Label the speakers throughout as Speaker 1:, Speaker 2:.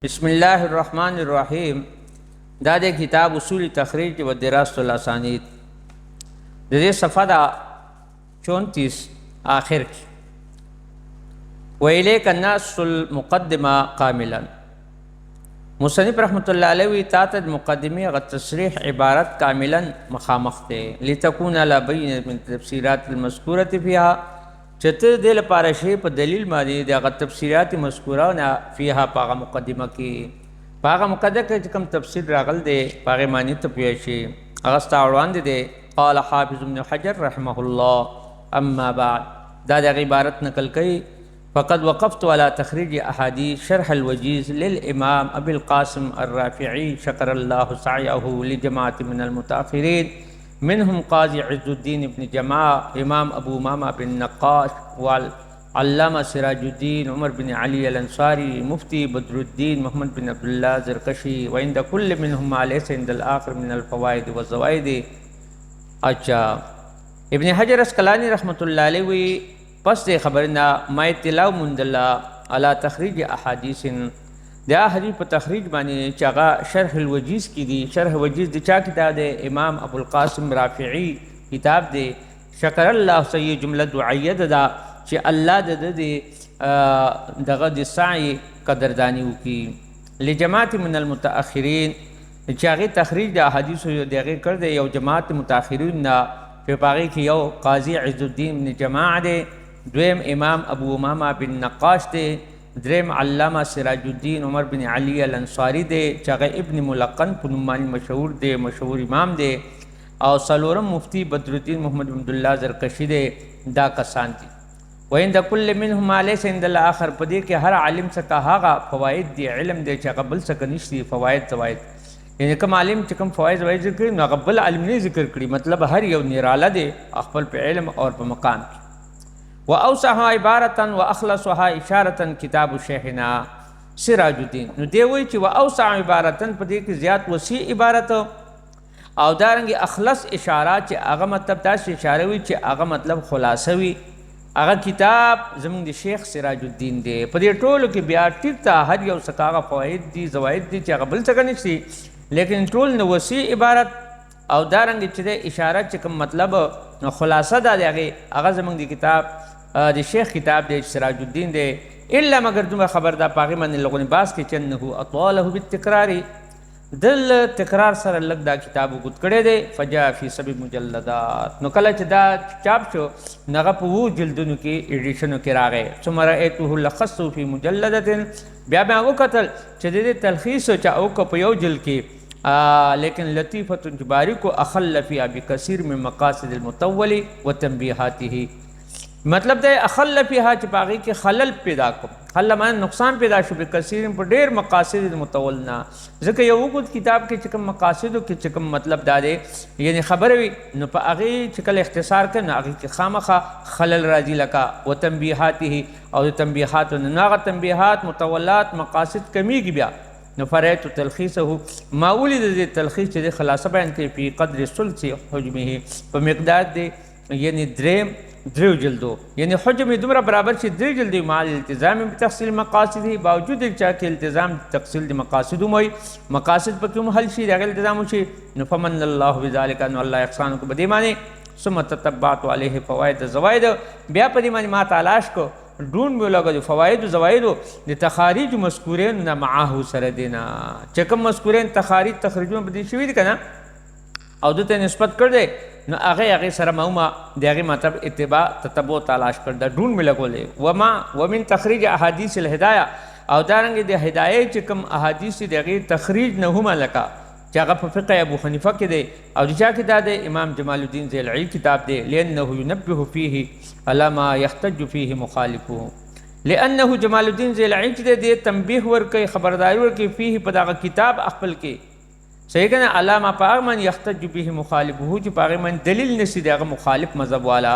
Speaker 1: बिस्मिल्लाहिर्रहमानिर्रहीम। दादे किताब उसूल तखरीज व दरासतुल असानीद दे सफ़ा 34 आखिर की वैले कन्नासुल मुक़द्दिमा कामिलन। मुसन्निफ़ रहमतुल्लाह अलैहि तातद मुक़द्दिमे व तस्रीह इबारत कामिलन मखामख्ते लितकून अला बैन मिन तफसीरातिल मज़कूरति फ़ीहा चते दिल पारशे पर दलील मादी दे तफसीरात मज़कूरा ना फ़ीहा पागा मुक़द्दिमा की पागा मुक़द्दमा के कम तफसीर रागल दे पागे मानी तपियशे अगस्ता अरवान दे क़ाल हाफ़िज़ इब्न हजर रहमहुल्लाह अम्मा बाद दादा इबारत नकल कई फ़क़द वक़फ़्तु अला तख़रीज अहादीस शरह अल वजीज़ लिल इमाम अबुल क़ासिम अर्राफ़िई शकरल्लाहु सअयहु लिजमाअत मिनल मुताख़िरीन मिनहुम क़ाज़ी इज़्ज़ुद्दीन इब्न जमा, इमाम अबू उमामा बिन नक़्क़ाश वल अल्लामा सिराजुद्दीन उमर बिन अली अल अंसारी, मुफ्ती बदरुद्दीन मोहम्मद बिन अब्दुल्लाह ज़रकशी व इंद कुल्ल मिनहुम मा लैसा इंदल आखिर मिनल फ़वाइद व ज़वाइद। अच्छा, इब्न हजर अस्क़लानी रहमतुल्लाह अलैहि पस दे खबरना मा इत्तिलाउ मुंदला अला तख़रीज अहादीसिन दया हदीस पर तखरीज मानी चागा शरह वजीज़ की दी। शरह वजीज़ दी चा किताब दे इमाम अबुल क़ासिम राफ़िई किताब दे शकर अल्लाह सही जुमला दुआइया दा चे अल्लाह दे दगा दिसाई कदरदानी की ले जमात मिनल मुताख़िरीन चागे तखरीज दा हदीस देगे कर दे यौ जमात मुताख़िरीन ना फिर पागे की यौ क़ाज़ी इज़्ज़ुद्दीन इब्न जमा दे, द्वेम इमाम अबू उमामा बिन नक़्क़ाश दे, द्रेम अल्लामा सिराजुद्दीन उमर बिन अली अल अंसारी दे चागे इब्न मुलक्कन पुनुमानी मशहूर दे मशहूर इमाम दे और सलोरम मुफ्ती बदरुद्दीन मोहम्मद बिन अब्दुल्लाह ज़रकशी दे दा कसान दी। वहीं दकुल्ल मिनहुम मा लैसा इंदल आखिर पदे के हर आलिम से कहा फ़वाइद दे इल्म दे चाकबल से कनिश्ती फ़वाइद ज़वाइद यानी कम आलिम चकम फ़वाइद ज़वाइद ज़िक्र नकबल आलिम ने ज़िक्र करी मतलब हर यौ निराला दे अक़बल पे इल्म और पे मकाम की व अवसहा इबारतन व अखलसहा इशारतन किताब शेखना सिराजुद्दीन नु दे वही ची व अवसा इबारतन पदे की ज़्यादा वसी इबारत और दारंगी अखलस इशारा चे आगा मतलब ताश इशारे हुई चे आगा मतलब खुलासा हुई आगा किताब ज़मीन शेख सिराजुद्दीन दे पदे टोल के ब्याह टिकता हर यौ सकागा फ़वाइद दी ज़वाइद दी चे आगा बल सकनी सी लेकिन टोल न वसी इबारत और दारंगी चे इशारा चे कम मतलब खुलासा दा दे आगा ज़मीन दी किताब दे शेख किताब दे सिराजुद्दीन दे इल्ला मगर तुम खबरदार पागे मन लोगों ने बास के चन्न हो अतवालहु बितकरारी दिल तकरार सर लगदा किताब गुद करे दे फजा फी सभी मुजल्लदात नो कल चदा चाप शो नगप वो जल्दुन की एडिशन के रागे सुमरा एतुहु लखसु फी मुजल्लदतिन ब्या वो कतल चदे तलखीस चा ओ को पयो जल की लेकिन लतीफ़तुन जुबारी को अखल फी अबी कसीर में मकासिदिल मुतव्वली व तंबीहातिही मतलब दे अखल फ़ीहा चिपागी के खलल पैदा को खल मान नुकसान पैदा शुभ कसीर पर ढेर मकासिद मुतवलना ज़िक्र यो कुछ किताब के चिकम मकासिद के चिकम मतलब दादे यानी खबर हुई न पागी चिकल इख्तिसार के नागी के खाम खा खलल राजी लका व तंबीहाती ही और तंबीहात नागा तंबीहात मुतवलात मकासिद कमी की ब्या न फ़रे तो तलखीस हो माउली दे तलखीस दे खलासा बयान के फ़ी क़द्र सुल्सी हुज्म ही पर मकदार दे यानी द्रेम द्रिव जल्दो यानी हुज्म दुमरा बराबर से द्रिव जल्दी माल इल्तिज़ाम में तफ़सील मकासिद ही बावजूद चा के इल्तिज़ाम तफ़सील मकासिद मोई मकासिद पर क्यों हल शी अगर इल्तिज़ाम उशी नफ़मन अल्लाहु बिज़ालिका अल्लाह इहसान को बदे माने सुम्मा ततब्बातु अलैहि फ़वाइद ज़वाइद ब्या पदी माने मा तलाश को ढूंढ में लगा जो फ़वाइद ज़वाइद ने तखारीज मज़कूरैन न माहू सर देना चकम मज़कूरैन तखारीज तखरीजों बदी शवीद कना और दुते निस्बत कर दे न आगे सर मऊमा दे आगे मतलब इत्तिबा ततब्बो तलाश कर दा ढूंढ मिला को ले वमा वमिन तखरीज अहादीस अल हिदाया और दारंगे दे हिदायत चिकम अहादीस दे आगे तखरीज नहुमा लका चागा फ़िक़ह अबू हनीफ़ा के दे और जा किताब दे इमाम जमालुद्दीन ज़ैलई किताब दे लिअन्नहु युनब्बिहु फ़ीही अला मा यख्तजु फ़ीही मुखालिफुहु लिअन्नहु जमालुद्दीन ज़ैलई दे तंबीह वर के खबरदारी वर के फ़ीही पदा किताब अक़ल के सही कहना अलामा पागमन यख्तजु बिही मुखालिफुहु जो पागमन दलील नसीद अगर मुखालिफ मज़हब वाला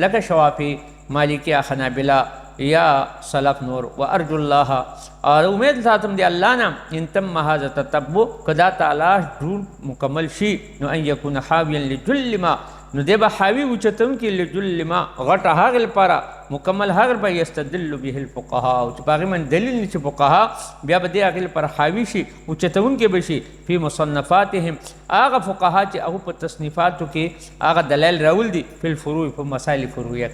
Speaker 1: लक शवाफ़ी मालिकिया हनाबिला या सलफ़ नूर व अर्जुल्लाह और उम्मीद था तुम दे अल्लाह ना इन तम महाज़ ततब्बु कदा तलाश ढूंढ मुकम्मल शी नो अन यकुन हावियन लिजुल्लिमा نو دی به حاوي اوچتونکي لجل ما غټه هغې لپاره مکمل هغه به یستدل به الفقهاء چې په هغې باندې دلیل نه چې فقها بیا به دې هغې لپاره حاوي شي اوچتونکي به شي فی مصنفاتهم هغه فقها چې هغو په تصنیفاتو کې هغه دلایل راول دي فی الفروع په مسایل فروعیه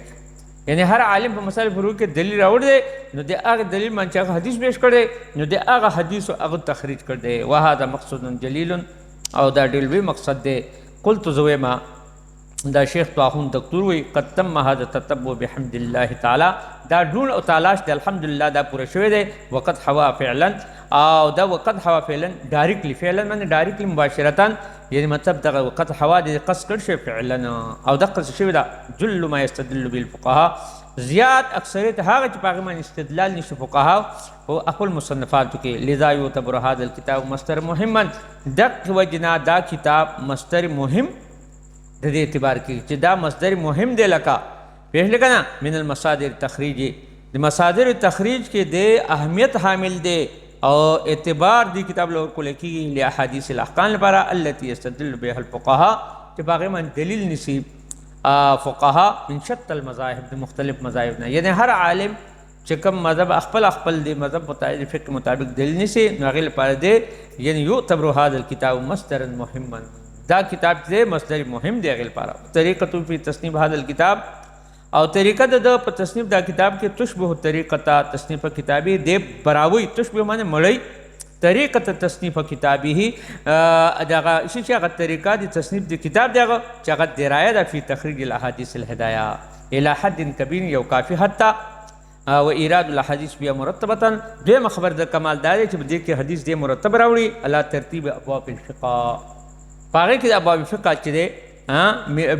Speaker 1: یعنی هر عالم په مسایل فروع کې دلیل راوړ دی نو د هغه دلیل باندې هغه حدیث پیش کړ دی نو د هغه حدیثو هغه تخریج کړ دی وهذا مقصود جلیل او دا ډېر لوی مقصد دی قلت زویما دا شیخ طاحون دکتور وی قد تم هذا التتبع بحمد الله تعالی دا ډون او تلاش دی الحمدلله دا پوره شوی دی وقد حوا فعلا او دا وقد حوا فعلا ډایرکټلی فعلا معنی ډایرکټلی مباشرتا یعنی مطلب دغه وقد حوا دی قص کړ شي فعلا او دغه شوی دا جل ما يستدل بالفقهاء زیات اکثریت هغه چې په هغه باندې استدلال نشي فقها او خپل مصنفاتو کې لذا یعتبر هذا الكتاب مصدر مهما دق وجنا دا کتاب مصدر مهم د دې اعتبار کې چې دا مصدر مهم دی لکه پېښ لکنه من المصادر تخریجی د مصادر تخریج کې د اهمیت حامل دی او اعتبار دی کتاب لور کول کېږي لاحادیث الاحکام لپاره التي يستدل بها الفقهاء چې په هغې باندې دلیل نیسي فقها من شتى المذاهب د مختلف مذاهب نه یعنی هر عالم چې کوم مذهب خپل دی مذهب مطابق فقه مطابق دلیل نیسي نو هغې لپاره دی یعنی یعتبر هذا الكتاب مصدرا مهما دا کتاب چې مصدر مهم دی هغې لپاره طریقة فی تصنیف هذا الكتاب او طریقه د په تصنیف دا کتاب کې تشبه طریقه تصنیف کتابی دی براوی تشبه معنی مړی طریقه تصنیف کتابه دغه شي چې هغه طریقه د تصنیف د کتاب دغه چې هغه درایه ده فی تخریج الاحادیث الهدایا الى حد کبیر یو کافی حتی و ایراد الاحادیث بیا مرتبه دویمه خبر د کمال دا دی چې په دې کې حدیث دی مرتب راوړي علی ترتیب ابواب الفقه په هغې کې د ابواب الفقه چې دی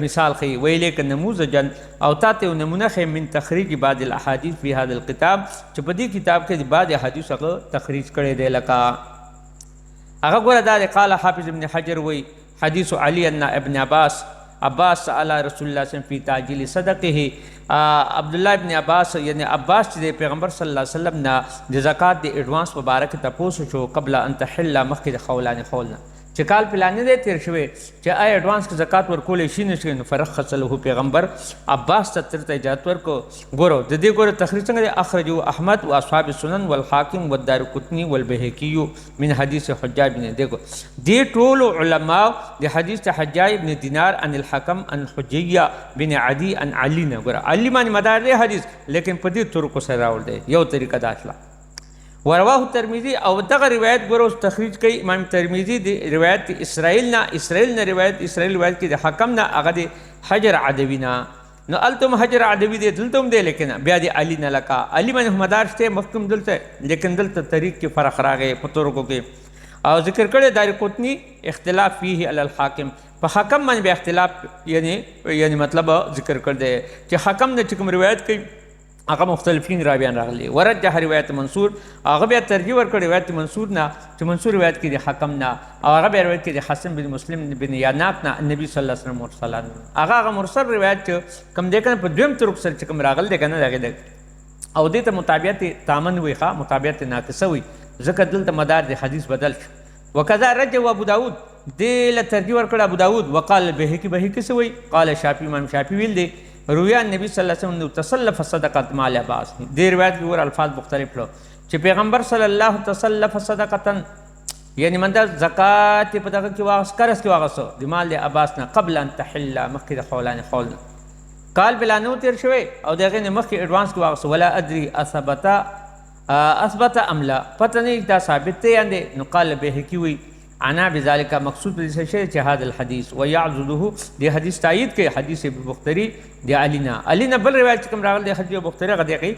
Speaker 1: مثال خی ویلیک نموذجا او تاته نمونه خی من تخریج بعض الاحادیث فی هذا الكتاب چې په دې کتاب کې بعض احادیث هغه تخریج کړی دی لکه هغه ګوره دا قال حافظ ابن حجر وی حدیث علی ان ابن عباس سأل رسول الله صلی الله علیه وسلم فی تعجیل صدقه عبدالله ابن عباس یعنی عباس چې پیغمبر صلی الله علیه وسلم نه د زکات د ایڈوانس مبارک تپوس شو قبل ان تحل مخکې د خولان خولنه چې کال پلانې دی تیر شوی چې آیا ایڈوانس کې زکات ورکولی شي نه شي نو فرخص له پیغمبر عباس ته ترته اجازت ورکو ګورو د دې ګوره تخریج څنګه دی اخرجو احمد و اصحاب السنن والحاکم والدارقطني والبهقي من حدیث حجاج بن دې ټول علما د حدیث حجاج بن دینار عن الحکم عن حجیه بن عدی عن علی نه ګوره علی باندې مدار دی حدیث لیکن په دې طرق سره راوړ دی یو طریقه داخله ورواه ترمذی او دغه روایت ګورو تخریج کوي امام ترمذی د روایت اسرائیل نه روایت کې د حکم نه هغه د حجر عدوی نه نو التم حجر عدوی دی دلته دی لیکن بیا د علی نه لکه علی باندې مدار شته محکم دلته لیکن دلته طریق کې فرق راغی په طرقو کې او ذکر کړی دارقطنی اختلاف فيه علی الحاکم په حکم باندې به اختلاف یعنی مطلب ذکر کړ دی چې حکم نه کوم روایت کوي هغه مختلفین راویان راغلي ورجح روایت منصور هغه بیا ترجیح ورکړ روایت منصور نه چې منصور روایت کې د حکم نه او هغه بیا روایت کې د حسن بن مسلم بن یاناق نه نبی صلی الله علیه وسلم مرسلان هغه مرسل روایت کم دی کنه په دویم طرق سره چې کوم راغل دی کنه دغه او دې ته مطابقت تامن وي ښه مطابقت ناقصه وي ځکه دلته مدار د حدیث بدل شو وکذا رجح ابو داود دې له ترجیح ورکړ ابو داود وقال بهقي سوی قال شافعي امام شافعي ویل دی رویا نبی صلی الله علیه وسلم تصلف صدقه مال عباس دې روایت کې ور الفاظ مختلف لو چې پیغمبر صلی الله تصلف صدقه یعنی مندا زکات په دغه کې واغس کرس کې واغسو د مال د عباس نه قبل ان تحل مخکې د خولان خولنه قال بلانو تیر شوی او دغه نه مخکې ایڈوانس کې واغسو ولا ادري اثبت ام لا پته نه دا ثابت دی اندې نو قال بهقي وی انا بذلك مقصود دې شی چې هذا الحديث ويعضده دې حدیث تایید کې حدیث بختری دی علینا بل روایت کوم راغل دی حدیث بختری غدی کوي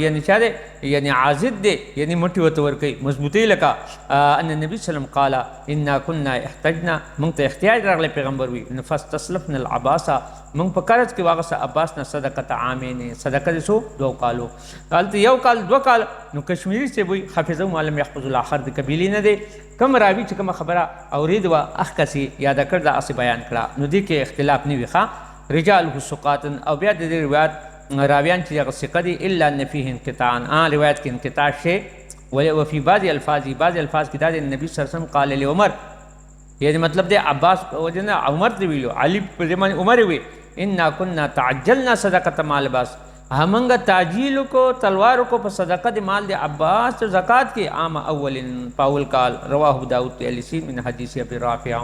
Speaker 1: یعنی چا یعنی عازد دی یعنی مټي وته ور کوي مضبوطی لکه ان النبي صلی الله علیه وسلم قال انا كنا احتجنا مونږ ته احتیاج راغلی پیغمبر وی فاستسلفنا العباس مونږ په قرض کې واغسه عباس نه صدقه عامین صدقه سو دو کالو قالت یو کال دو کال نو کشمیری سے وی حافظه معلم يحفظ الاخر د قبیلی نه دی کم راوی چې کوم خبره اورید وا اخکسی یاد کړ دا اسی بیان کړه نو دې کې اختلاف نه وی ښه رجال ثقات او بیا د روایت راویان چې هغه ثقه دي الا ان فيه انقطاعا روایت کې انقطاع شي وفي بعض الفاظ کې دا د نبی صلی الله علیه وسلم قال لعمر यानी मतलब दे अब्बास वजन उमर ते विलो अली ज़माने उमर हुए इन्ना कुन्ना ताज्जलना सदक़त माल अब्बास हमंगा ताजील को तलवार को पर सदक़त माल दे अब्बास ज़कात के आम अव्वलिन पाउल काल रवाहु दाऊद अली सी मिन हदीस अबी राफ़िआ